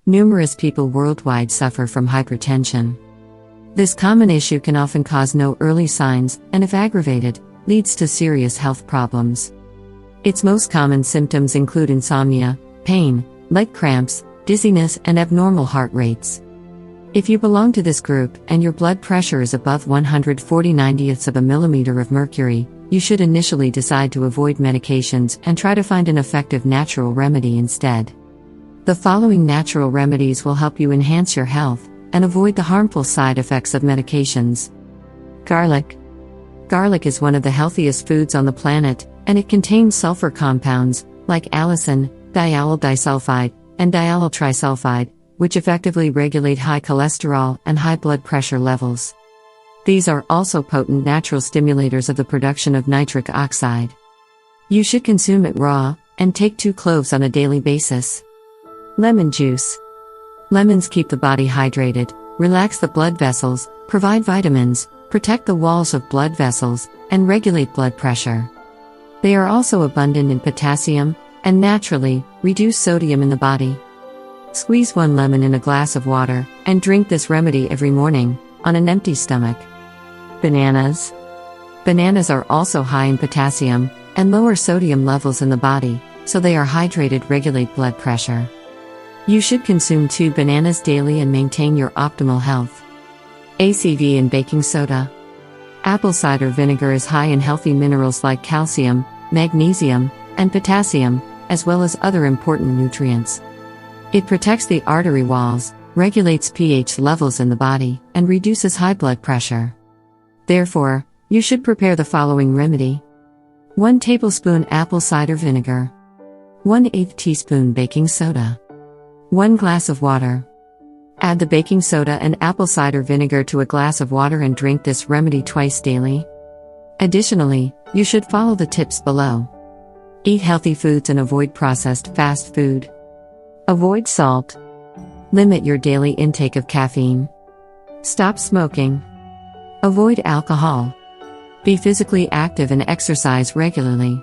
Numerous people worldwide suffer from hypertension. This common issue can often cause no early signs, and if aggravated, leads to serious health problems. Its most common symptoms include insomnia, pain, leg cramps, dizziness, and abnormal heart rates. If you belong to this group and your blood pressure is above 140/90ths of a millimeter of mercury, you should initially decide to avoid medications and try to find an effective natural remedy instead. The following natural remedies will help you enhance your health and avoid the harmful side effects of medications. Garlic. Garlic is one of the healthiest foods on the planet, and it contains sulfur compounds like allicin, diallyl disulfide, and diallyl trisulfide, which effectively regulate high cholesterol and high blood pressure levels. These are also potent natural stimulators of the production of nitric oxide. You should consume it raw, and take 2 cloves on a daily basis. Lemon juice. Lemons keep the body hydrated, relax the blood vessels, provide vitamins, protect the walls of blood vessels, and regulate blood pressure. They are also abundant in potassium, and naturally, reduce sodium in the body. Squeeze 1 lemon in a glass of water, and drink this remedy every morning, on an empty stomach. Bananas. Bananas are also high in potassium, and lower sodium levels in the body, so they are hydrated, regulate blood pressure. You should consume 2 bananas daily and maintain your optimal health. ACV and baking soda. Apple cider vinegar is high in healthy minerals like calcium, magnesium, and potassium, as well as other important nutrients. It protects the artery walls, regulates pH levels in the body, and reduces high blood pressure. Therefore, you should prepare the following remedy. 1 tablespoon apple cider vinegar. 1/8 teaspoon baking soda. 1 glass of water. Add the baking soda and apple cider vinegar to a glass of water and drink this remedy twice daily. Additionally, you should follow the tips below. Eat healthy foods and avoid processed fast food. Avoid salt. Limit your daily intake of caffeine. Stop smoking. Avoid alcohol. Be physically active and exercise regularly.